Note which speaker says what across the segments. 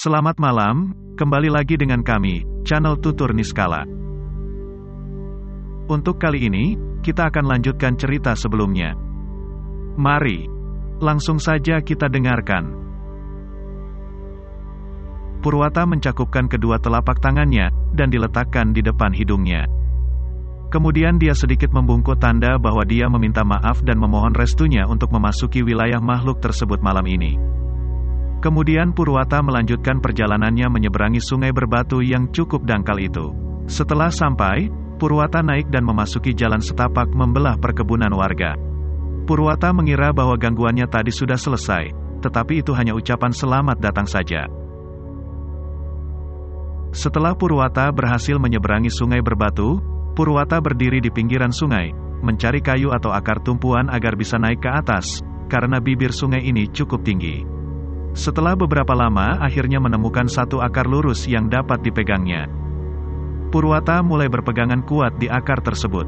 Speaker 1: Selamat malam, kembali lagi dengan kami, channel Tutur Niskala. Untuk kali ini, kita akan lanjutkan cerita sebelumnya. Mari, langsung saja kita dengarkan. Purwata mencakupkan kedua telapak tangannya, dan diletakkan di depan hidungnya. Kemudian dia sedikit membungkuk tanda bahwa dia meminta maaf dan memohon restunya untuk memasuki wilayah makhluk tersebut malam ini. Kemudian Purwata melanjutkan perjalanannya menyeberangi sungai berbatu yang cukup dangkal itu. Setelah sampai, Purwata naik dan memasuki jalan setapak membelah perkebunan warga. Purwata mengira bahwa gangguannya tadi sudah selesai, tetapi itu hanya ucapan selamat datang saja. Setelah Purwata berhasil menyeberangi sungai berbatu, Purwata berdiri di pinggiran sungai, mencari kayu atau akar tumpuan agar bisa naik ke atas, karena bibir sungai ini cukup tinggi. Setelah beberapa lama akhirnya menemukan satu akar lurus yang dapat dipegangnya. Purwata mulai berpegangan kuat di akar tersebut.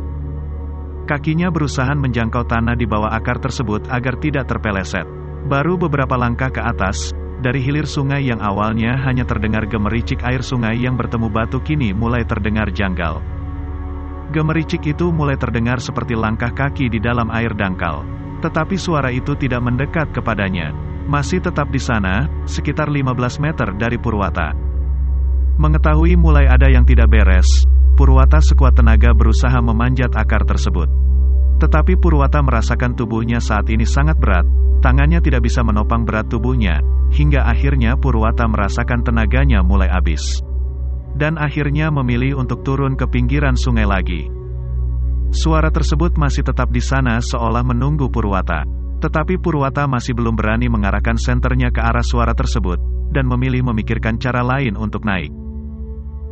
Speaker 1: Kakinya berusaha menjangkau tanah di bawah akar tersebut agar tidak terpeleset. Baru beberapa langkah ke atas, dari hilir sungai yang awalnya hanya terdengar gemericik air sungai yang bertemu batu kini mulai terdengar janggal. Gemericik itu mulai terdengar seperti langkah kaki di dalam air dangkal. Tetapi suara itu tidak mendekat kepadanya. Masih tetap di sana, sekitar 15 meter dari Purwata. Mengetahui mulai ada yang tidak beres, Purwata sekuat tenaga berusaha memanjat akar tersebut. Tetapi Purwata merasakan tubuhnya saat ini sangat berat, tangannya tidak bisa menopang berat tubuhnya, hingga akhirnya Purwata merasakan tenaganya mulai habis. Dan akhirnya memilih untuk turun ke pinggiran sungai lagi. Suara tersebut masih tetap di sana seolah menunggu Purwata. Tetapi Purwata masih belum berani mengarahkan senternya ke arah suara tersebut, dan memilih memikirkan cara lain untuk naik.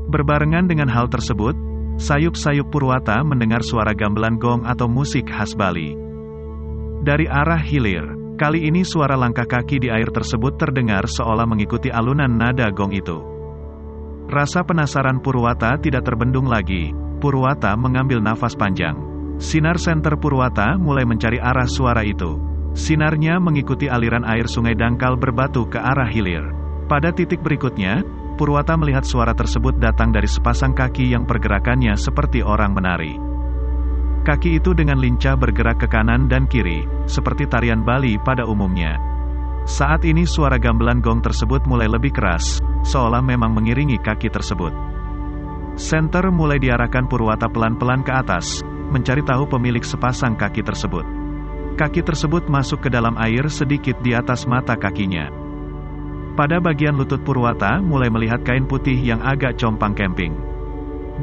Speaker 1: Berbarengan dengan hal tersebut, sayup-sayup Purwata mendengar suara gamelan gong atau musik khas Bali. Dari arah hilir, kali ini suara langkah kaki di air tersebut terdengar seolah mengikuti alunan nada gong itu. Rasa penasaran Purwata tidak terbendung lagi, Purwata mengambil nafas panjang. Sinar senter Purwata mulai mencari arah suara itu. Sinarnya mengikuti aliran air sungai dangkal berbatu ke arah hilir. Pada titik berikutnya, Purwata melihat suara tersebut datang dari sepasang kaki yang pergerakannya seperti orang menari. Kaki itu dengan lincah bergerak ke kanan dan kiri, seperti tarian Bali pada umumnya. Saat ini suara gamelan gong tersebut mulai lebih keras, seolah memang mengiringi kaki tersebut. Senter mulai diarahkan Purwata pelan-pelan ke atas, mencari tahu pemilik sepasang kaki tersebut. Kaki tersebut masuk ke dalam air sedikit di atas mata kakinya. Pada bagian lutut Purwata mulai melihat kain putih yang agak compang camping.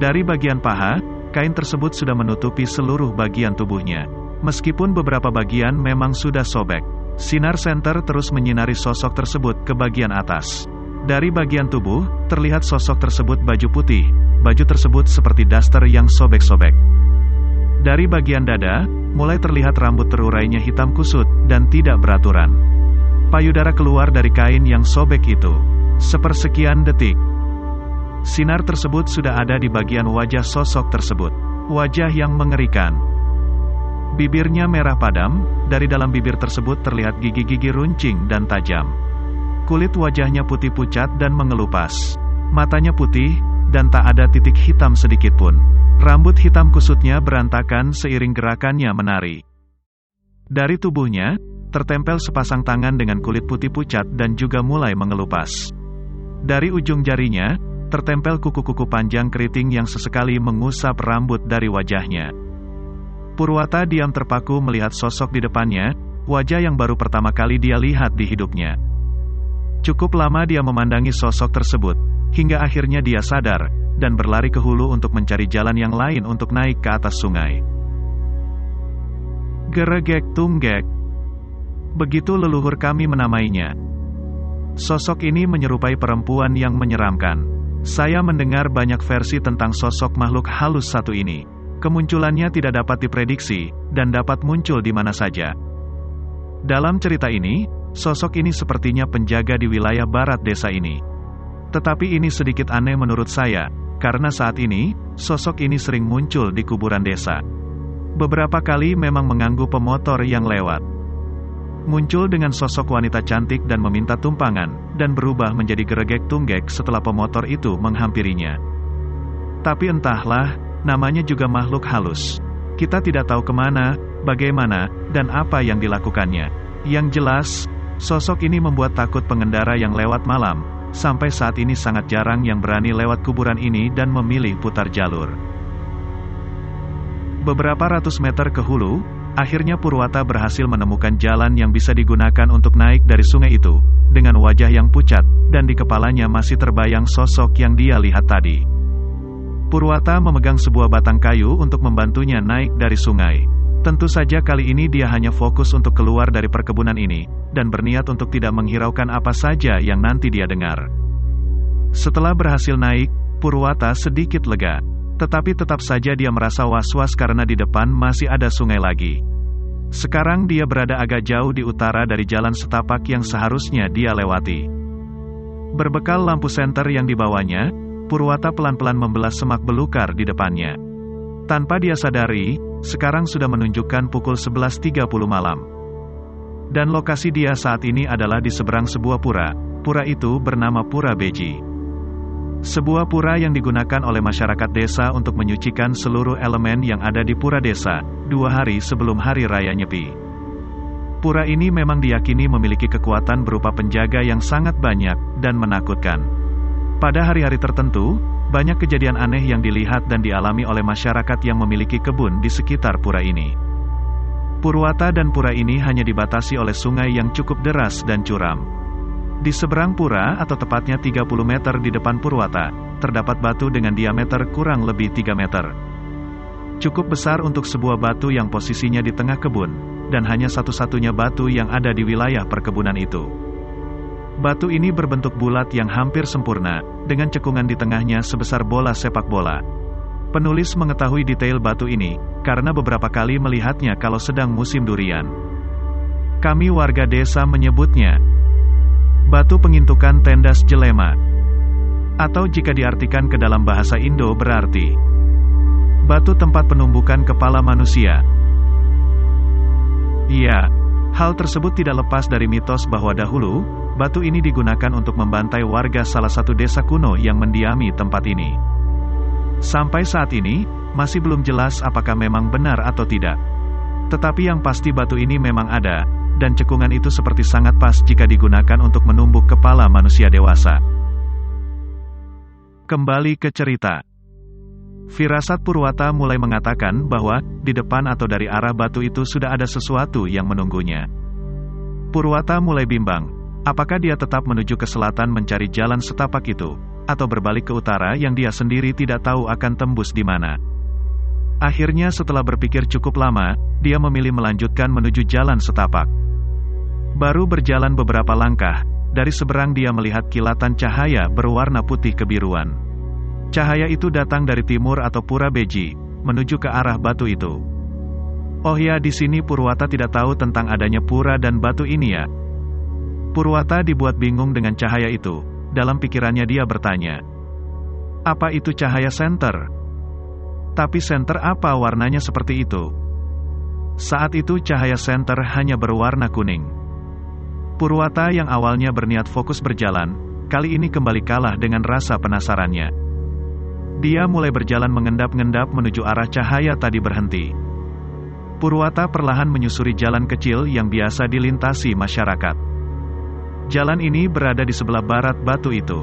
Speaker 1: Dari bagian paha, kain tersebut sudah menutupi seluruh bagian tubuhnya. Meskipun beberapa bagian memang sudah sobek, sinar senter terus menyinari sosok tersebut ke bagian atas. Dari bagian tubuh, terlihat sosok tersebut baju putih, baju tersebut seperti daster yang sobek-sobek. Dari bagian dada, mulai terlihat rambut terurainya hitam kusut, dan tidak beraturan. Payudara keluar dari kain yang sobek itu. Sepersekian detik. Sinar tersebut sudah ada di bagian wajah sosok tersebut. Wajah yang mengerikan. Bibirnya merah padam, dari dalam bibir tersebut terlihat gigi-gigi runcing dan tajam. Kulit wajahnya putih pucat dan mengelupas. Matanya putih, dan tak ada titik hitam sedikitpun. Rambut hitam kusutnya berantakan seiring gerakannya menari. Dari tubuhnya, tertempel sepasang tangan dengan kulit putih pucat dan juga mulai mengelupas. Dari ujung jarinya, tertempel kuku-kuku panjang keriting yang sesekali mengusap rambut dari wajahnya. Purwata diam terpaku melihat sosok di depannya, wajah yang baru pertama kali dia lihat di hidupnya. Cukup lama dia memandangi sosok tersebut, hingga akhirnya dia sadar, dan berlari ke hulu untuk mencari jalan yang lain untuk naik ke atas sungai. Geregek tunggek. Begitu leluhur kami menamainya. Sosok ini menyerupai perempuan yang menyeramkan. Saya mendengar banyak versi tentang sosok makhluk halus satu ini. Kemunculannya tidak dapat diprediksi, dan dapat muncul di mana saja. Dalam cerita ini, sosok ini sepertinya penjaga di wilayah barat desa ini. Tetapi ini sedikit aneh menurut saya, karena saat ini, sosok ini sering muncul di kuburan desa. Beberapa kali memang mengganggu pemotor yang lewat. muncul dengan sosok wanita cantik dan meminta tumpangan, dan berubah menjadi geregek-tunggek setelah pemotor itu menghampirinya. Tapi entahlah, namanya juga makhluk halus. Kita tidak tahu kemana, bagaimana, dan apa yang dilakukannya. Yang jelas, sosok ini membuat takut pengendara yang lewat malam. Sampai saat ini sangat jarang yang berani lewat kuburan ini dan memilih putar jalur. Beberapa ratus meter ke hulu, akhirnya Purwata berhasil menemukan jalan yang bisa digunakan untuk naik dari sungai itu, dengan wajah yang pucat, dan di kepalanya masih terbayang sosok yang dia lihat tadi. Purwata memegang sebuah batang kayu untuk membantunya naik dari sungai. Tentu saja kali ini dia hanya fokus untuk keluar dari perkebunan ini, dan berniat untuk tidak menghiraukan apa saja yang nanti dia dengar. Setelah berhasil naik, Purwata sedikit lega. Tetapi tetap saja dia merasa was-was karena di depan masih ada sungai lagi. Sekarang dia berada agak jauh di utara dari jalan setapak yang seharusnya dia lewati. Berbekal lampu senter yang dibawanya, Purwata pelan-pelan membelah semak belukar di depannya. Tanpa dia sadari, sekarang sudah menunjukkan pukul 11.30 malam. Dan lokasi dia saat ini adalah di seberang sebuah pura. Pura itu bernama Pura Beji. Sebuah pura yang digunakan oleh masyarakat desa untuk menyucikan seluruh elemen yang ada di pura desa, 2 hari sebelum Hari Raya Nyepi. Pura ini memang diyakini memiliki kekuatan berupa penjaga yang sangat banyak dan menakutkan. Pada hari-hari tertentu, banyak kejadian aneh yang dilihat dan dialami oleh masyarakat yang memiliki kebun di sekitar pura ini. Purwata dan pura ini hanya dibatasi oleh sungai yang cukup deras dan curam. Di seberang pura atau tepatnya 30 meter di depan Purwata, terdapat batu dengan diameter kurang lebih 3 meter. Cukup besar untuk sebuah batu yang posisinya di tengah kebun, dan hanya satu-satunya batu yang ada di wilayah perkebunan itu. Batu ini berbentuk bulat yang hampir sempurna, dengan cekungan di tengahnya sebesar bola sepak bola. Penulis mengetahui detail batu ini, karena beberapa kali melihatnya kalau sedang musim durian. Kami warga desa menyebutnya batu pengintukan Tendas Jelema. Atau jika diartikan ke dalam bahasa Indo berarti batu tempat penumbukan kepala manusia. Iya, hal tersebut tidak lepas dari mitos bahwa dahulu, batu ini digunakan untuk membantai warga salah satu desa kuno yang mendiami tempat ini. Sampai saat ini, masih belum jelas apakah memang benar atau tidak. Tetapi yang pasti batu ini memang ada, dan cekungan itu seperti sangat pas jika digunakan untuk menumbuk kepala manusia dewasa. Kembali ke cerita. Firasat Purwata mulai mengatakan bahwa, di depan atau dari arah batu itu sudah ada sesuatu yang menunggunya. Purwata mulai bimbang. Apakah dia tetap menuju ke selatan mencari jalan setapak itu, atau berbalik ke utara yang dia sendiri tidak tahu akan tembus di mana? Akhirnya setelah berpikir cukup lama, dia memilih melanjutkan menuju jalan setapak. Baru berjalan beberapa langkah, dari seberang dia melihat kilatan cahaya berwarna putih kebiruan. Cahaya itu datang dari timur atau Pura Beji, menuju ke arah batu itu. Oh ya, di sini Purwata tidak tahu tentang adanya pura dan batu ini ya. Purwata dibuat bingung dengan cahaya itu. Dalam pikirannya dia bertanya, apa itu cahaya senter? Tapi senter apa warnanya seperti itu? Saat itu cahaya senter hanya berwarna kuning. Purwata yang awalnya berniat fokus berjalan, kali ini kembali kalah dengan rasa penasarannya. Dia mulai berjalan mengendap-endap menuju arah cahaya tadi berhenti. Purwata perlahan menyusuri jalan kecil yang biasa dilintasi masyarakat. Jalan ini berada di sebelah barat batu itu.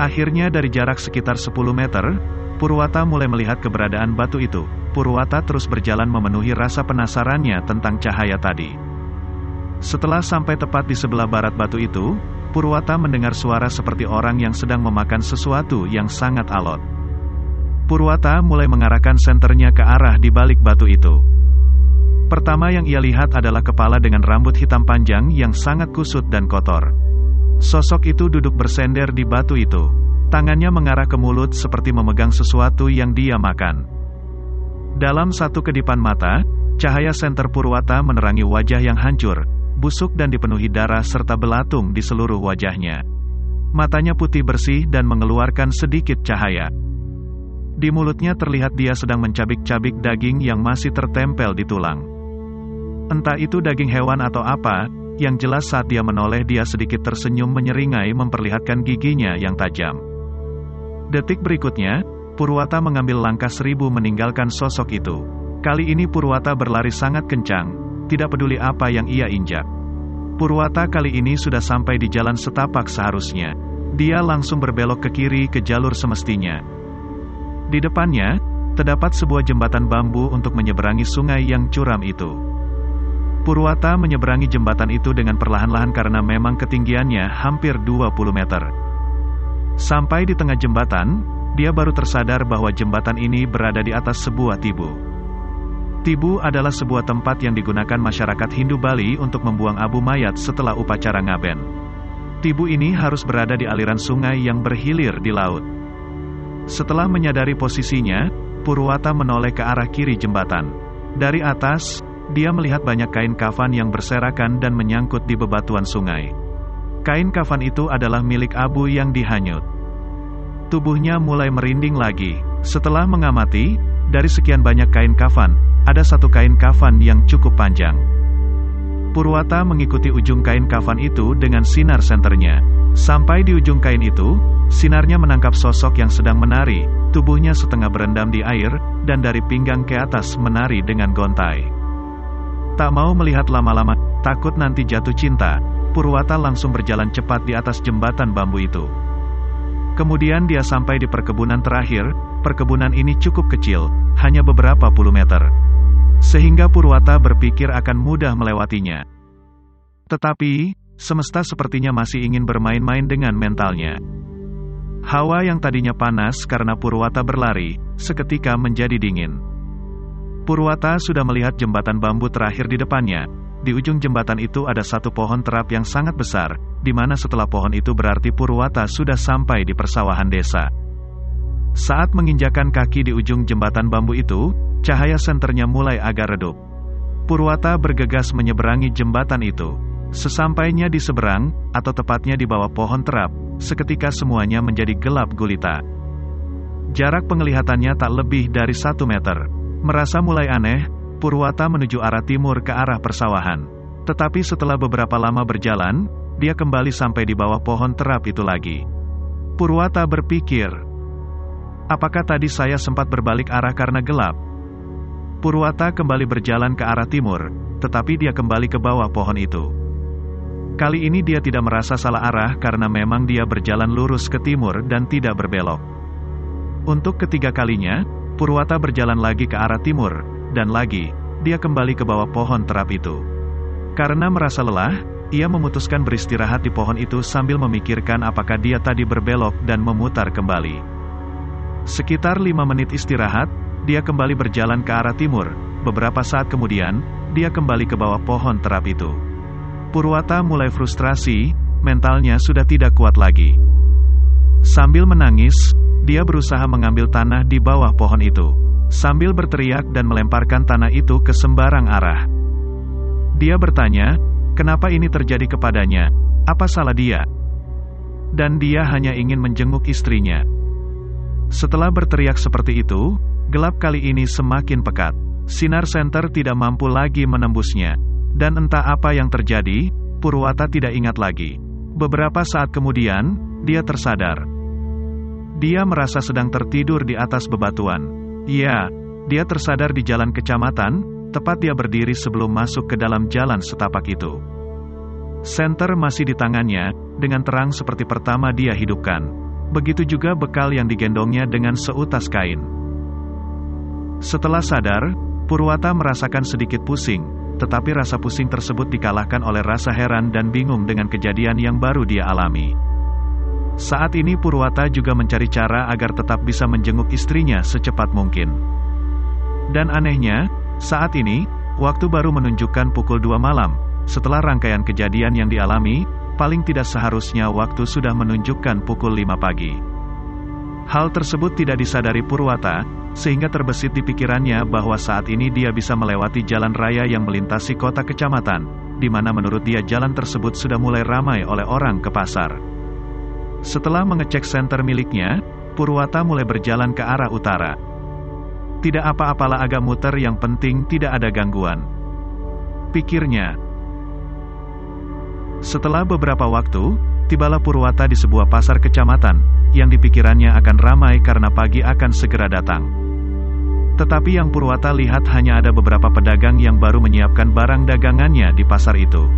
Speaker 1: Akhirnya dari jarak sekitar 10 meter, Purwata mulai melihat keberadaan batu itu. Purwata terus berjalan memenuhi rasa penasarannya tentang cahaya tadi. Setelah sampai tepat di sebelah barat batu itu, Purwata mendengar suara seperti orang yang sedang memakan sesuatu yang sangat alot. Purwata mulai mengarahkan senternya ke arah di balik batu itu. Pertama yang ia lihat adalah kepala dengan rambut hitam panjang yang sangat kusut dan kotor. Sosok itu duduk bersender di batu itu. Tangannya mengarah ke mulut seperti memegang sesuatu yang dia makan. Dalam satu kedipan mata, cahaya senter Purwata menerangi wajah yang hancur, busuk dan dipenuhi darah serta belatung di seluruh wajahnya. Matanya putih bersih dan mengeluarkan sedikit cahaya. Di mulutnya terlihat dia sedang mencabik-cabik daging yang masih tertempel di tulang. Entah itu daging hewan atau apa, yang jelas saat dia menoleh dia sedikit tersenyum menyeringai memperlihatkan giginya yang tajam. Detik berikutnya, Purwata mengambil langkah 1000 meninggalkan sosok itu. Kali ini Purwata berlari sangat kencang, tidak peduli apa yang ia injak. Purwata kali ini sudah sampai di jalan setapak seharusnya. Dia langsung berbelok ke kiri ke jalur semestinya. Di depannya, terdapat sebuah jembatan bambu untuk menyeberangi sungai yang curam itu. Purwata menyeberangi jembatan itu dengan perlahan-lahan karena memang ketinggiannya hampir 20 meter. Sampai di tengah jembatan, dia baru tersadar bahwa jembatan ini berada di atas sebuah tibu. Tibu adalah sebuah tempat yang digunakan masyarakat Hindu Bali untuk membuang abu mayat setelah upacara ngaben. Tibu ini harus berada di aliran sungai yang berhilir di laut. Setelah menyadari posisinya, Purwata menoleh ke arah kiri jembatan. Dari atas, dia melihat banyak kain kafan yang berserakan dan menyangkut di bebatuan sungai. Kain kafan itu adalah milik Abu yang dihanyut. Tubuhnya mulai merinding lagi. Setelah mengamati, dari sekian banyak kain kafan, ada satu kain kafan yang cukup panjang. Purwata mengikuti ujung kain kafan itu dengan sinar senternya. Sampai di ujung kain itu, sinarnya menangkap sosok yang sedang menari, tubuhnya setengah berendam di air, dan dari pinggang ke atas menari dengan gontai. Tak mau melihat lama-lama, takut nanti jatuh cinta, Purwata langsung berjalan cepat di atas jembatan bambu itu. Kemudian dia sampai di perkebunan terakhir. Perkebunan ini cukup kecil, hanya beberapa puluh meter. Sehingga Purwata berpikir akan mudah melewatinya. Tetapi, semesta sepertinya masih ingin bermain-main dengan mentalnya. Hawa yang tadinya panas karena Purwata berlari, seketika menjadi dingin. Purwata sudah melihat jembatan bambu terakhir di depannya. Di ujung jembatan itu ada satu pohon terap yang sangat besar, di mana setelah pohon itu berarti Purwata sudah sampai di persawahan desa. Saat menginjakan kaki di ujung jembatan bambu itu, cahaya senternya mulai agak redup. Purwata bergegas menyeberangi jembatan itu. Sesampainya di seberang, atau tepatnya di bawah pohon terap, seketika semuanya menjadi gelap gulita. Jarak penglihatannya tak lebih dari 1 meter. Merasa mulai aneh, Purwata menuju arah timur ke arah persawahan. Tetapi setelah beberapa lama berjalan, dia kembali sampai di bawah pohon terap itu lagi. Purwata berpikir, apakah tadi saya sempat berbalik arah karena gelap? Purwata kembali berjalan ke arah timur, tetapi dia kembali ke bawah pohon itu. Kali ini dia tidak merasa salah arah karena memang dia berjalan lurus ke timur dan tidak berbelok. Untuk ketiga kalinya, Purwata berjalan lagi ke arah timur, dan lagi, dia kembali ke bawah pohon terap itu. Karena merasa lelah, ia memutuskan beristirahat di pohon itu sambil memikirkan apakah dia tadi berbelok dan memutar kembali. Sekitar 5 menit istirahat, dia kembali berjalan ke arah timur. Beberapa saat kemudian, dia kembali ke bawah pohon terap itu. Purwata mulai frustrasi, mentalnya sudah tidak kuat lagi. Sambil menangis, dia berusaha mengambil tanah di bawah pohon itu. Sambil berteriak dan melemparkan tanah itu ke sembarang arah. Dia bertanya, kenapa ini terjadi kepadanya? Apa salah dia? Dan dia hanya ingin menjenguk istrinya. Setelah berteriak seperti itu, gelap kali ini semakin pekat. Sinar senter tidak mampu lagi menembusnya. Dan entah apa yang terjadi, Purwata tidak ingat lagi. Beberapa saat kemudian, dia tersadar. Dia merasa sedang tertidur di atas bebatuan. Ya, dia tersadar di jalan kecamatan, tepat dia berdiri sebelum masuk ke dalam jalan setapak itu. Senter masih di tangannya, dengan terang seperti pertama dia hidupkan. Begitu juga bekal yang digendongnya dengan seutas kain. Setelah sadar, Purwata merasakan sedikit pusing, tetapi rasa pusing tersebut dikalahkan oleh rasa heran dan bingung dengan kejadian yang baru dia alami. Saat ini Purwata juga mencari cara agar tetap bisa menjenguk istrinya secepat mungkin. Dan anehnya, saat ini, waktu baru menunjukkan pukul 2 malam, setelah rangkaian kejadian yang dialami, paling tidak seharusnya waktu sudah menunjukkan pukul 5 pagi. Hal tersebut tidak disadari Purwata, sehingga terbesit di pikirannya bahwa saat ini dia bisa melewati jalan raya yang melintasi kota kecamatan, di mana menurut dia jalan tersebut sudah mulai ramai oleh orang ke pasar. Setelah mengecek senter miliknya, Purwata mulai berjalan ke arah utara. Tidak apa-apalah agak muter, yang penting tidak ada gangguan. pikirnya. Setelah beberapa waktu, tibalah Purwata di sebuah pasar kecamatan, yang dipikirannya akan ramai karena pagi akan segera datang. Tetapi yang Purwata lihat hanya ada beberapa pedagang yang baru menyiapkan barang dagangannya di pasar itu.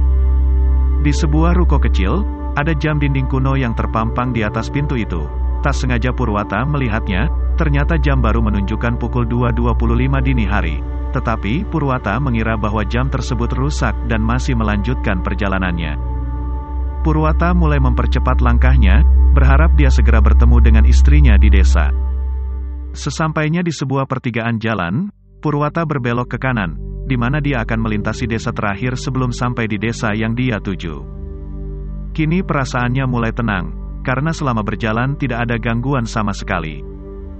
Speaker 1: Di sebuah ruko kecil, ada jam dinding kuno yang terpampang di atas pintu itu. Tak sengaja Purwata melihatnya, ternyata jam baru menunjukkan pukul 2.25 dini hari. Tetapi, Purwata mengira bahwa jam tersebut rusak dan masih melanjutkan perjalanannya. Purwata mulai mempercepat langkahnya, berharap dia segera bertemu dengan istrinya di desa. Sesampainya di sebuah pertigaan jalan, Purwata berbelok ke kanan, di mana dia akan melintasi desa terakhir sebelum sampai di desa yang dia tuju. Kini perasaannya mulai tenang, karena selama berjalan tidak ada gangguan sama sekali.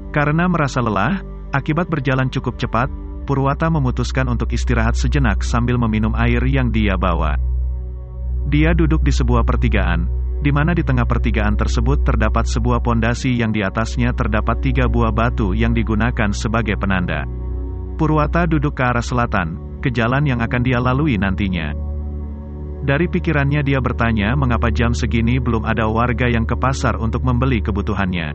Speaker 1: Karena merasa lelah, akibat berjalan cukup cepat, Purwata memutuskan untuk istirahat sejenak sambil meminum air yang dia bawa. Dia duduk di sebuah pertigaan, di mana di tengah pertigaan tersebut terdapat sebuah pondasi yang di atasnya terdapat 3 buah batu yang digunakan sebagai penanda. Purwata duduk ke arah selatan, ke jalan yang akan dia lalui nantinya. Dari pikirannya dia bertanya mengapa jam segini belum ada warga yang ke pasar untuk membeli kebutuhannya.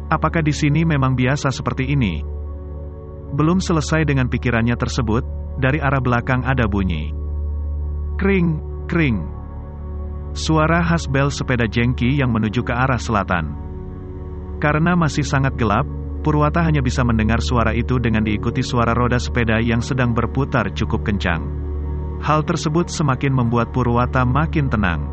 Speaker 1: Apakah di sini memang biasa seperti ini? Belum selesai dengan pikirannya tersebut, dari arah belakang ada bunyi. Kring. Kring. Suara khas bel sepeda jengki yang menuju ke arah selatan. Karena masih sangat gelap, Purwata hanya bisa mendengar suara itu dengan diikuti suara roda sepeda yang sedang berputar cukup kencang. Hal tersebut semakin membuat Purwata makin tenang.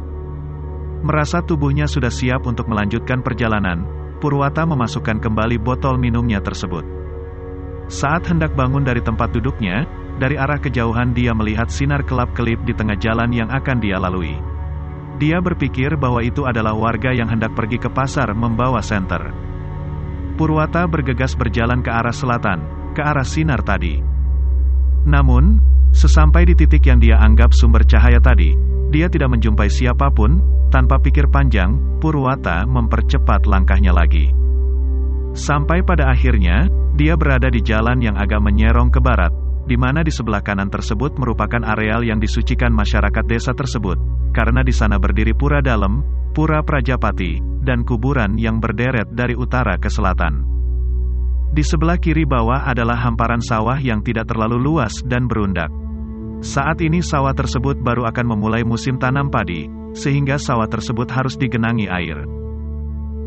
Speaker 1: Merasa tubuhnya sudah siap untuk melanjutkan perjalanan, Purwata memasukkan kembali botol minumnya tersebut. Saat hendak bangun dari tempat duduknya, dari arah kejauhan dia melihat sinar kelap-kelip di tengah jalan yang akan dia lalui. Dia berpikir bahwa itu adalah warga yang hendak pergi ke pasar membawa senter. Purwata bergegas berjalan ke arah selatan, ke arah sinar tadi. Namun, sesampai di titik yang dia anggap sumber cahaya tadi, dia tidak menjumpai siapapun. Tanpa pikir panjang, Purwata mempercepat langkahnya lagi. Sampai pada akhirnya, dia berada di jalan yang agak menyerong ke barat, di mana di sebelah kanan tersebut merupakan areal yang disucikan masyarakat desa tersebut, karena di sana berdiri pura dalam, pura Prajapati, dan kuburan yang berderet dari utara ke selatan. Di sebelah kiri bawah adalah hamparan sawah yang tidak terlalu luas dan berundak. Saat ini sawah tersebut baru akan memulai musim tanam padi, sehingga sawah tersebut harus digenangi air.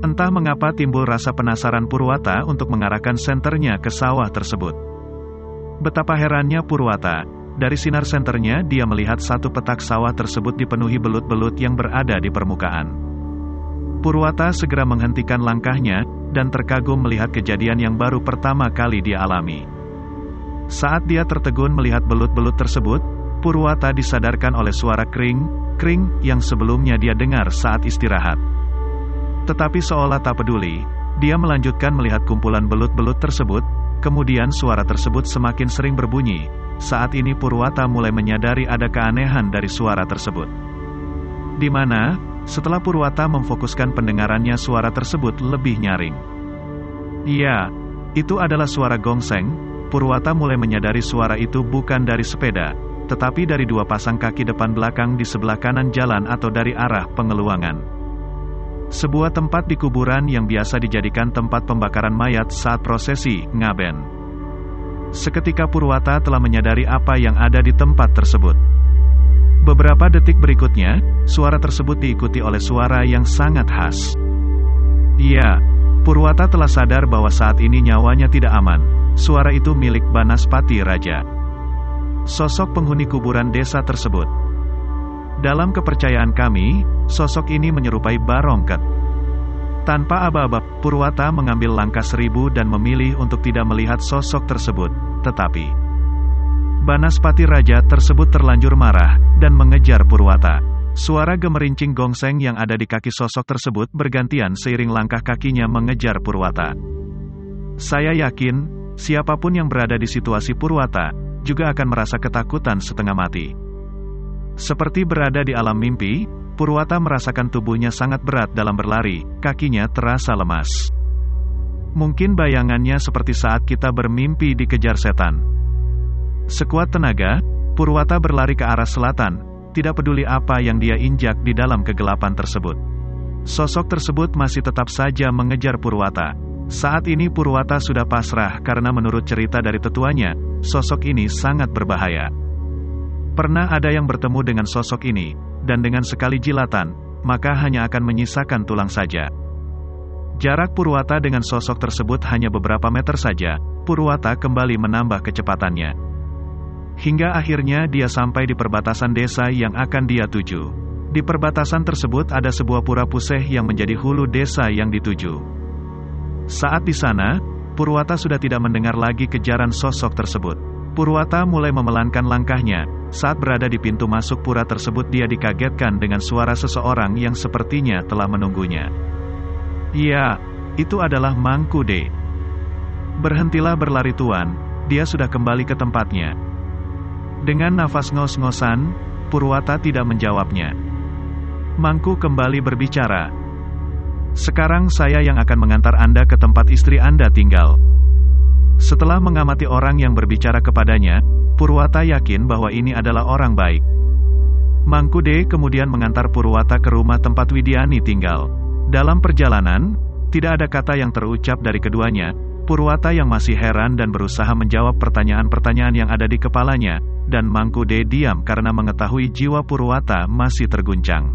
Speaker 1: Entah mengapa timbul rasa penasaran Purwata untuk mengarahkan senternya ke sawah tersebut. Betapa herannya Purwata, dari sinar senternya dia melihat satu petak sawah tersebut dipenuhi belut-belut yang berada di permukaan. Purwata segera menghentikan langkahnya, dan terkagum melihat kejadian yang baru pertama kali dia alami. Saat dia tertegun melihat belut-belut tersebut, Purwata disadarkan oleh suara kring, kring yang sebelumnya dia dengar saat istirahat. Tetapi seolah tak peduli, dia melanjutkan melihat kumpulan belut-belut tersebut. Kemudian suara tersebut semakin sering berbunyi. Saat ini Purwata mulai menyadari ada keanehan dari suara tersebut. Di mana, setelah Purwata memfokuskan pendengarannya suara tersebut lebih nyaring. Iya, itu adalah suara gongseng. Purwata mulai menyadari suara itu bukan dari sepeda, tetapi dari 2 pasang kaki depan belakang di sebelah kanan jalan atau dari arah pengeluangan. Sebuah tempat di kuburan yang biasa dijadikan tempat pembakaran mayat saat prosesi ngaben. Seketika Purwata telah menyadari apa yang ada di tempat tersebut. Beberapa detik berikutnya, suara tersebut diikuti oleh suara yang sangat khas. Iya, Purwata telah sadar bahwa saat ini nyawanya tidak aman. Suara itu milik Banaspati Raja, sosok penghuni kuburan desa tersebut. Dalam kepercayaan kami, sosok ini menyerupai Barongket. Tanpa aba-aba, Purwata mengambil langkah 1000 dan memilih untuk tidak melihat sosok tersebut. Tetapi, Banaspati Raja tersebut terlanjur marah, dan mengejar Purwata. Suara gemerincing gongseng yang ada di kaki sosok tersebut bergantian seiring langkah kakinya mengejar Purwata. Saya yakin, siapapun yang berada di situasi Purwata, juga akan merasa ketakutan setengah mati. Seperti berada di alam mimpi, Purwata merasakan tubuhnya sangat berat dalam berlari, kakinya terasa lemas. Mungkin bayangannya seperti saat kita bermimpi dikejar setan. Sekuat tenaga, Purwata berlari ke arah selatan, tidak peduli apa yang dia injak di dalam kegelapan tersebut. Sosok tersebut masih tetap saja mengejar Purwata. Saat ini Purwata sudah pasrah karena menurut cerita dari tetuanya, sosok ini sangat berbahaya. Pernah ada yang bertemu dengan sosok ini, dan dengan sekali jilatan, maka hanya akan menyisakan tulang saja. Jarak Purwata dengan sosok tersebut hanya beberapa meter saja, Purwata kembali menambah kecepatannya. Hingga akhirnya dia sampai di perbatasan desa yang akan dia tuju. Di perbatasan tersebut ada sebuah pura puseh yang menjadi hulu desa yang dituju. Saat di sana, Purwata sudah tidak mendengar lagi kejaran sosok tersebut. Purwata mulai memelankan langkahnya. Saat berada di pintu masuk pura tersebut dia dikagetkan dengan suara seseorang yang sepertinya telah menunggunya. Ya, itu adalah Mangkude. Berhentilah berlari tuan, dia sudah kembali ke tempatnya. Dengan nafas ngos-ngosan, Purwata tidak menjawabnya. Mangku kembali berbicara. Sekarang saya yang akan mengantar Anda ke tempat istri Anda tinggal. Setelah mengamati orang yang berbicara kepadanya, Purwata yakin bahwa ini adalah orang baik. Mangkude kemudian mengantar Purwata ke rumah tempat Widiani tinggal. Dalam perjalanan, tidak ada kata yang terucap dari keduanya. Purwata yang masih heran dan berusaha menjawab pertanyaan-pertanyaan yang ada di kepalanya, dan Mangkude diam karena mengetahui jiwa Purwata masih terguncang.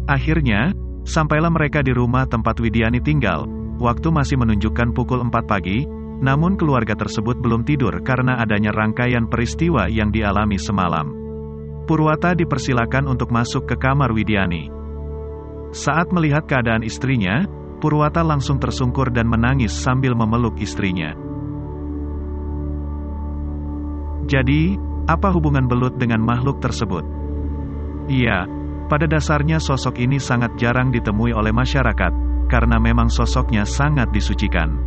Speaker 1: Akhirnya, sampailah mereka di rumah tempat Widiani tinggal. Waktu masih menunjukkan pukul 4 pagi, namun keluarga tersebut belum tidur karena adanya rangkaian peristiwa yang dialami semalam. Purwata dipersilakan untuk masuk ke kamar Widiani. Saat melihat keadaan istrinya, Purwata langsung tersungkur dan menangis sambil memeluk istrinya. Jadi, apa hubungan belut dengan makhluk tersebut? Iya, pada dasarnya sosok ini sangat jarang ditemui oleh masyarakat, karena memang sosoknya sangat disucikan.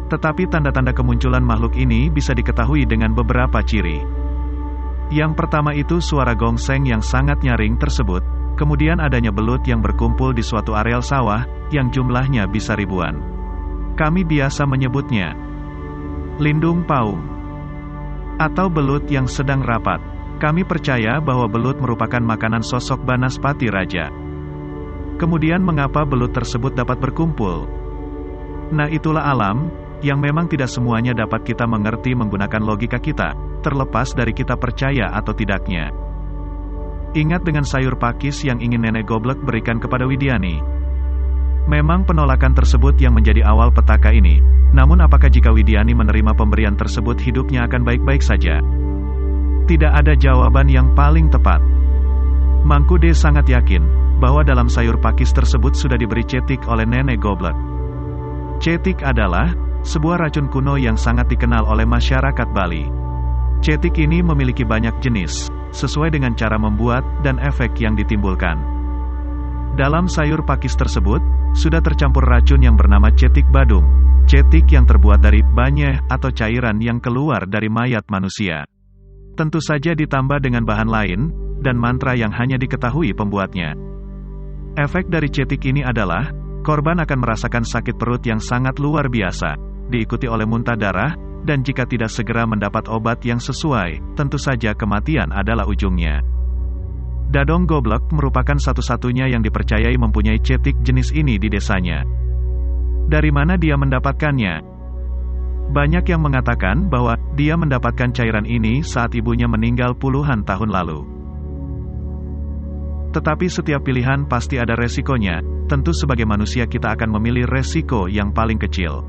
Speaker 1: Tetapi tanda-tanda kemunculan makhluk ini bisa diketahui dengan beberapa ciri. Yang pertama itu suara gongseng yang sangat nyaring tersebut. Kemudian adanya belut yang berkumpul di suatu areal sawah, yang jumlahnya bisa ribuan. Kami biasa menyebutnya lindung paung, atau belut yang sedang rapat. Kami percaya bahwa belut merupakan makanan sosok Banaspati Raja. Kemudian mengapa belut tersebut dapat berkumpul? Nah itulah alam, yang memang tidak semuanya dapat kita mengerti menggunakan logika kita, terlepas dari kita percaya atau tidaknya. Ingat dengan sayur pakis yang ingin Nenek Goblek berikan kepada Widiani. Memang penolakan tersebut yang menjadi awal petaka ini, namun apakah jika Widiani menerima pemberian tersebut hidupnya akan baik-baik saja? Tidak ada jawaban yang paling tepat. Mangkude sangat yakin, bahwa dalam sayur pakis tersebut sudah diberi cetik oleh Nenek Goblek. Cetik adalah sebuah racun kuno yang sangat dikenal oleh masyarakat Bali. Cetik ini memiliki banyak jenis, sesuai dengan cara membuat dan efek yang ditimbulkan. Dalam sayur pakis tersebut, sudah tercampur racun yang bernama cetik badung, cetik yang terbuat dari banyeh atau cairan yang keluar dari mayat manusia. Tentu saja ditambah dengan bahan lain, dan mantra yang hanya diketahui pembuatnya. Efek dari cetik ini adalah, korban akan merasakan sakit perut yang sangat luar biasa, diikuti oleh muntah darah, dan jika tidak segera mendapat obat yang sesuai, tentu saja kematian adalah ujungnya. Dadong Goblek merupakan satu-satunya yang dipercayai mempunyai cetik jenis ini di desanya. Dari mana dia mendapatkannya? Banyak yang mengatakan bahwa dia mendapatkan cairan ini saat ibunya meninggal puluhan tahun lalu. Tetapi setiap pilihan pasti ada resikonya, tentu sebagai manusia kita akan memilih resiko yang paling kecil.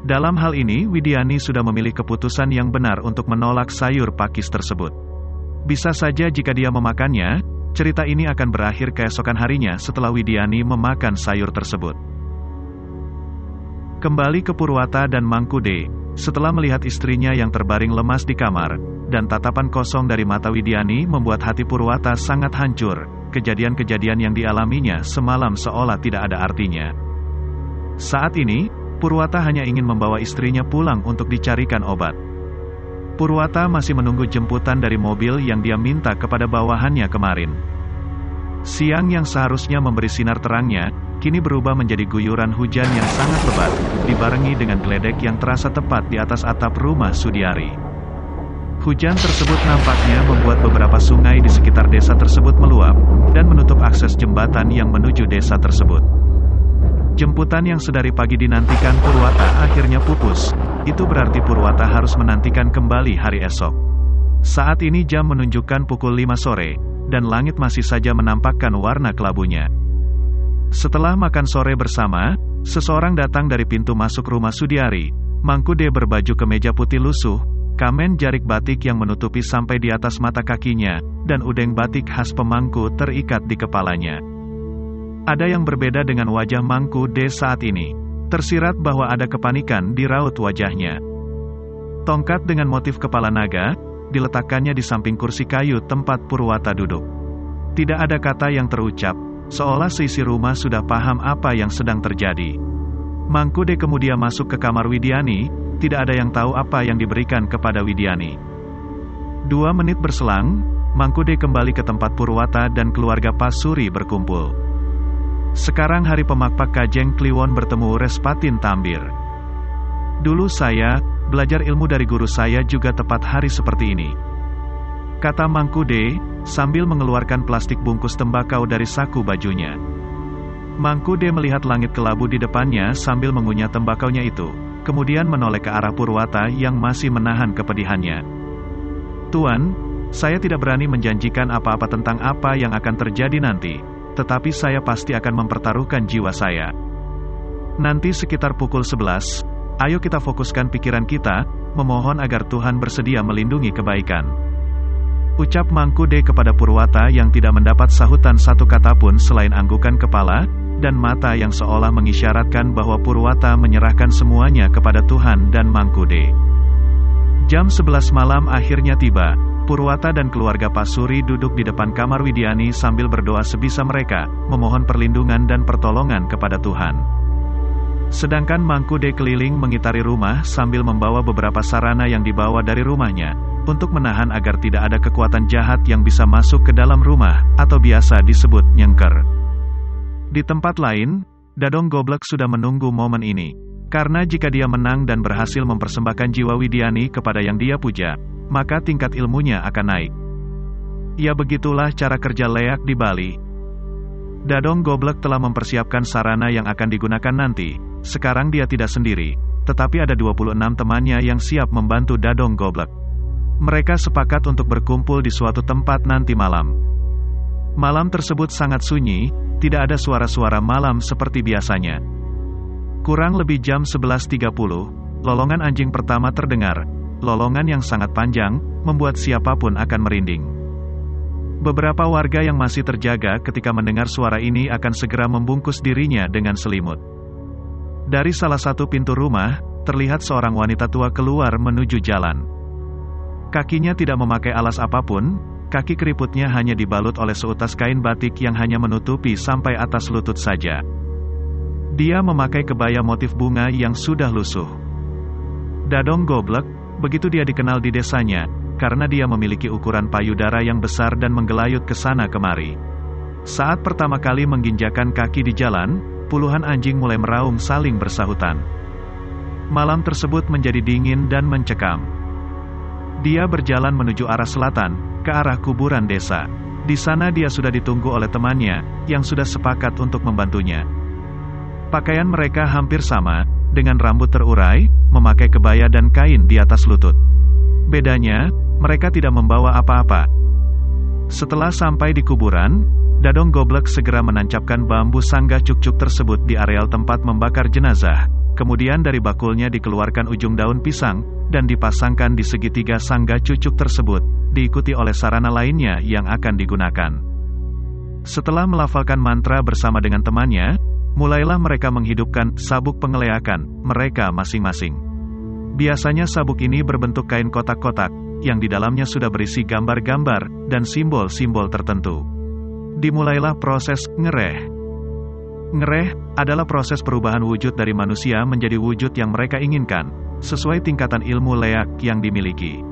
Speaker 1: Dalam hal ini, Widiani sudah memilih keputusan yang benar untuk menolak sayur pakis tersebut. Bisa saja jika dia memakannya, cerita ini akan berakhir keesokan harinya setelah Widiani memakan sayur tersebut. Kembali ke Purwata dan Mangkude, setelah melihat istrinya yang terbaring lemas di kamar, dan tatapan kosong dari mata Widiani membuat hati Purwata sangat hancur. Kejadian-kejadian yang dialaminya semalam seolah tidak ada artinya. Saat ini, Purwata hanya ingin membawa istrinya pulang untuk dicarikan obat. Purwata masih menunggu jemputan dari mobil yang dia minta kepada bawahannya kemarin. Siang yang seharusnya memberi sinar terangnya, kini berubah menjadi guyuran hujan yang sangat lebat, dibarengi dengan geledek yang terasa tepat di atas atap rumah Sudiari. Hujan tersebut nampaknya membuat beberapa sungai di sekitar desa tersebut meluap, dan menutup akses jembatan yang menuju desa tersebut. Jemputan yang sedari pagi dinantikan Purwata akhirnya pupus, itu berarti Purwata harus menantikan kembali hari esok. Saat ini jam menunjukkan pukul 5 sore, dan langit masih saja menampakkan warna kelabunya. Setelah makan sore bersama, seseorang datang dari pintu masuk rumah Sudiari. Mangkude berbaju kemeja putih lusuh, kamen jarik batik yang menutupi sampai di atas mata kakinya, dan udeng batik khas pemangku terikat di kepalanya. Ada yang berbeda dengan wajah Mangkude saat ini. Tersirat bahwa ada kepanikan di raut wajahnya. Tongkat dengan motif kepala naga, diletakkannya di samping kursi kayu tempat Purwata duduk. Tidak ada kata yang terucap, seolah seisi rumah sudah paham apa yang sedang terjadi. Mangkude kemudian masuk ke kamar Widiani, tidak ada yang tahu apa yang diberikan kepada Widiani. 2 menit berselang, Mangkude kembali ke tempat Purwata dan keluarga Pasuri berkumpul. Sekarang hari pemakpak Kajeng Kliwon bertemu Respatin Tambir. Dulu saya belajar ilmu dari guru saya juga tepat hari seperti ini, kata Mangkude, sambil mengeluarkan plastik bungkus tembakau dari saku bajunya. Mangkude melihat langit kelabu di depannya sambil mengunyah tembakaunya itu. Kemudian menoleh ke arah Purwata yang masih menahan kepedihannya. Tuan, saya tidak berani menjanjikan apa-apa tentang apa yang akan terjadi nanti, tetapi saya pasti akan mempertaruhkan jiwa saya. Nanti sekitar pukul 11, ayo kita fokuskan pikiran kita, memohon agar Tuhan bersedia melindungi kebaikan. Ucap Mangkude kepada Purwata yang tidak mendapat sahutan satu kata pun selain anggukan kepala, dan mata yang seolah mengisyaratkan bahwa Purwata menyerahkan semuanya kepada Tuhan dan Mangkude. Jam 11 malam akhirnya tiba. Purwata dan keluarga Pasuri duduk di depan kamar Widiani sambil berdoa sebisa mereka, memohon perlindungan dan pertolongan kepada Tuhan. Sedangkan Mangkude keliling mengitari rumah sambil membawa beberapa sarana yang dibawa dari rumahnya, untuk menahan agar tidak ada kekuatan jahat yang bisa masuk ke dalam rumah, atau biasa disebut nyengker. Di tempat lain, Dadong Goblek sudah menunggu momen ini. Karena jika dia menang dan berhasil mempersembahkan jiwa Widiani kepada yang dia puja, maka tingkat ilmunya akan naik. Ya begitulah cara kerja leak di Bali. Dadong Goblek telah mempersiapkan sarana yang akan digunakan nanti. Sekarang dia tidak sendiri, tetapi ada 26 temannya yang siap membantu Dadong Goblek. Mereka sepakat untuk berkumpul di suatu tempat nanti malam. Malam tersebut sangat sunyi, tidak ada suara-suara malam seperti biasanya. Kurang lebih jam 11.30, lolongan anjing pertama terdengar. Lolongan yang sangat panjang, membuat siapapun akan merinding. Beberapa warga yang masih terjaga ketika mendengar suara ini akan segera membungkus dirinya dengan selimut. Dari salah satu pintu rumah, terlihat seorang wanita tua keluar menuju jalan. Kakinya tidak memakai alas apapun, kaki keriputnya hanya dibalut oleh seutas kain batik yang hanya menutupi sampai atas lutut saja. Dia memakai kebaya motif bunga yang sudah lusuh. Dadong Goblek, begitu dia dikenal di desanya, karena dia memiliki ukuran payudara yang besar dan menggelayut ke sana kemari. Saat pertama kali menginjakan kaki di jalan, puluhan anjing mulai meraung saling bersahutan. Malam tersebut menjadi dingin dan mencekam. Dia berjalan menuju arah selatan, ke arah kuburan desa. Di sana dia sudah ditunggu oleh temannya, yang sudah sepakat untuk membantunya. Pakaian mereka hampir sama, dengan rambut terurai, memakai kebaya dan kain di atas lutut. Bedanya, mereka tidak membawa apa-apa. Setelah sampai di kuburan, Dadong Goblek segera menancapkan bambu sangga cuk-cuk tersebut di areal tempat membakar jenazah. Kemudian dari bakulnya dikeluarkan ujung daun pisang, dan dipasangkan di segitiga sangga cucuk tersebut, diikuti oleh sarana lainnya yang akan digunakan. Setelah melafalkan mantra bersama dengan temannya, mulailah mereka menghidupkan sabuk pengeleakan mereka masing-masing. Biasanya sabuk ini berbentuk kain kotak-kotak, yang di dalamnya sudah berisi gambar-gambar, dan simbol-simbol tertentu. Dimulailah proses ngereh. Ngereh adalah proses perubahan wujud dari manusia menjadi wujud yang mereka inginkan, sesuai tingkatan ilmu leak yang dimiliki.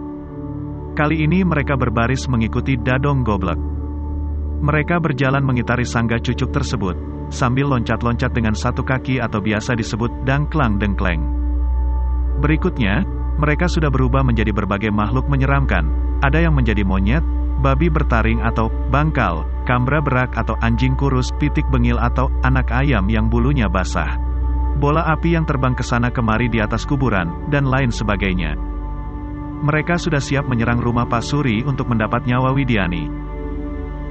Speaker 1: Kali ini mereka berbaris mengikuti Dadong Goblek. Mereka berjalan mengitari sangga cucuk tersebut, sambil loncat-loncat dengan satu kaki atau biasa disebut dangklang dengkleng. Berikutnya, Mereka sudah berubah menjadi berbagai makhluk menyeramkan. Ada yang menjadi monyet, babi bertaring atau bangkal, kambra berak atau anjing kurus, pitik bengil atau anak ayam yang bulunya basah. Bola api yang terbang ke sana kemari di atas kuburan, dan lain sebagainya. Mereka sudah siap menyerang rumah Pak Suri untuk mendapat nyawa Widiani.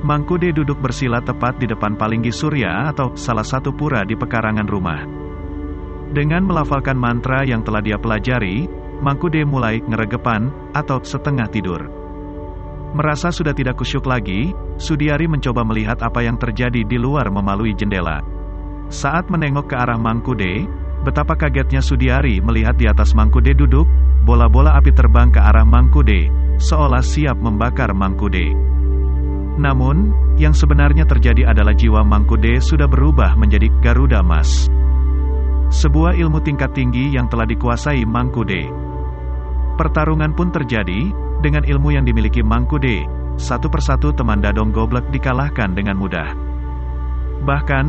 Speaker 1: Mangkude duduk bersila tepat di depan Palinggi Surya atau salah satu pura di pekarangan rumah. Dengan melafalkan mantra yang telah dia pelajari, Mangkude mulai ngeregepan atau setengah tidur. Merasa sudah tidak kusyuk lagi, Sudiari mencoba melihat apa yang terjadi di luar melalui jendela. Saat menengok ke arah Mangkude, betapa kagetnya Sudiari melihat di atas Mangkude duduk, bola-bola api terbang ke arah Mangkude, seolah siap membakar Mangkude. Namun, yang sebenarnya terjadi adalah jiwa Mangkude sudah berubah menjadi Garuda Mas. Sebuah ilmu tingkat tinggi yang telah dikuasai Mangkude. Pertarungan pun terjadi, dengan ilmu yang dimiliki Mangkude, satu persatu teman Dadong Goblek dikalahkan dengan mudah. Bahkan,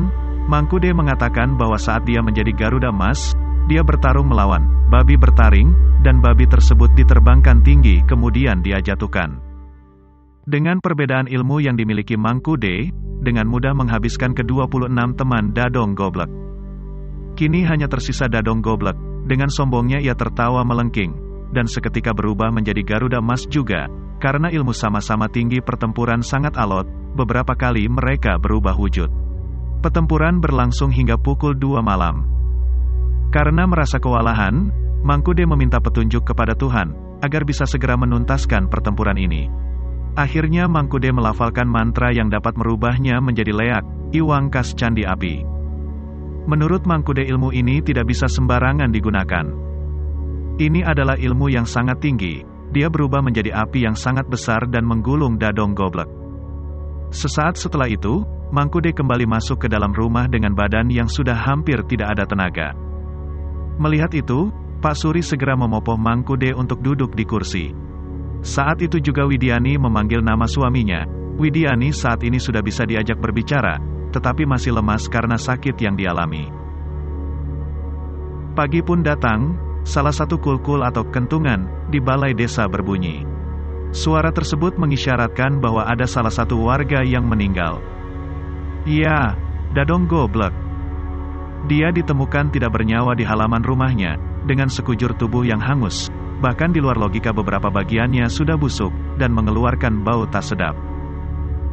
Speaker 1: Mangkude mengatakan bahwa saat dia menjadi Garuda Mas, dia bertarung melawan babi bertaring, dan babi tersebut diterbangkan tinggi kemudian dia jatuhkan. Dengan perbedaan ilmu yang dimiliki Mangkude, dengan mudah menghabiskan ke-26 teman Dadong Goblek. Kini hanya tersisa Dadong Goblek, dengan sombongnya ia tertawa melengking, dan seketika berubah menjadi Garuda Mas juga, karena ilmu sama-sama tinggi pertempuran sangat alot, beberapa kali mereka berubah wujud. Pertempuran berlangsung hingga pukul 2 malam. Karena merasa kewalahan, Mangkude meminta petunjuk kepada Tuhan, agar bisa segera menuntaskan pertempuran ini. Akhirnya Mangkude melafalkan mantra yang dapat merubahnya menjadi leak, Iwangkas Candi Api. Menurut Mangkude ilmu ini tidak bisa sembarangan digunakan. Ini adalah ilmu yang sangat tinggi, dia berubah menjadi api yang sangat besar dan menggulung Dadong Goblek. Sesaat setelah itu, Mangkude kembali masuk ke dalam rumah dengan badan yang sudah hampir tidak ada tenaga. Melihat itu, Pak Suri segera memopoh Mangkude untuk duduk di kursi. Saat itu juga Widiani memanggil nama suaminya. Widiani saat ini sudah bisa diajak berbicara, tetapi masih lemas karena sakit yang dialami. Pagi pun datang, salah satu kulkul atau kentungan di balai desa berbunyi. Suara tersebut mengisyaratkan bahwa ada salah satu warga yang meninggal. Ya, Dadong Goblek. Dia ditemukan tidak bernyawa di halaman rumahnya, dengan sekujur tubuh yang hangus, bahkan di luar logika beberapa bagiannya sudah busuk, dan mengeluarkan bau tak sedap.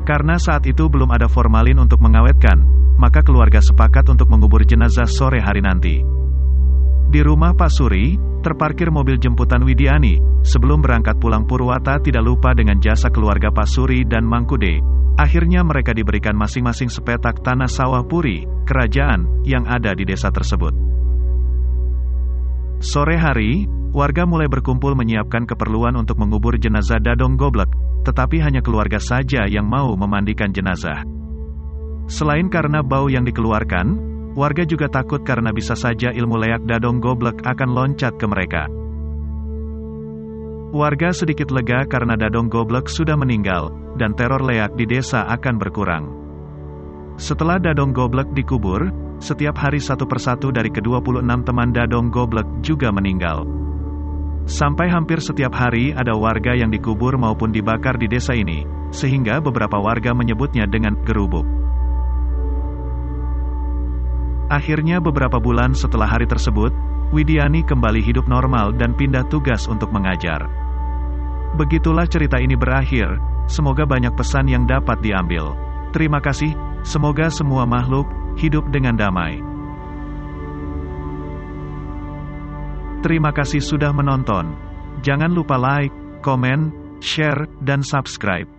Speaker 1: Karena saat itu belum ada formalin untuk mengawetkan, maka keluarga sepakat untuk mengubur jenazah sore hari nanti. Di rumah Pak Suri, terparkir mobil jemputan Widiani. Sebelum berangkat pulang Purwata tidak lupa dengan jasa keluarga Pak Suri dan Mangkude. Akhirnya mereka diberikan masing-masing sepetak tanah sawah puri, kerajaan, yang ada di desa tersebut. Sore hari, warga mulai berkumpul menyiapkan keperluan untuk mengubur jenazah Dadong Goblek, tetapi hanya keluarga saja yang mau memandikan jenazah. Selain karena bau yang dikeluarkan, warga juga takut karena bisa saja ilmu leak Dadong Goblek akan loncat ke mereka. Warga sedikit lega karena Dadong Goblek sudah meninggal, dan teror leak di desa akan berkurang. Setelah Dadong Goblek dikubur, setiap hari satu persatu dari ke-26 teman Dadong Goblek juga meninggal. Sampai hampir setiap hari ada warga yang dikubur maupun dibakar di desa ini, sehingga beberapa warga menyebutnya dengan gerubuk. Akhirnya beberapa bulan setelah hari tersebut, Widiani kembali hidup normal dan pindah tugas untuk mengajar. Begitulah cerita ini berakhir, semoga banyak pesan yang dapat diambil. Terima kasih, semoga semua makhluk hidup dengan damai. Terima kasih sudah menonton. Jangan lupa like, komen, share, dan subscribe.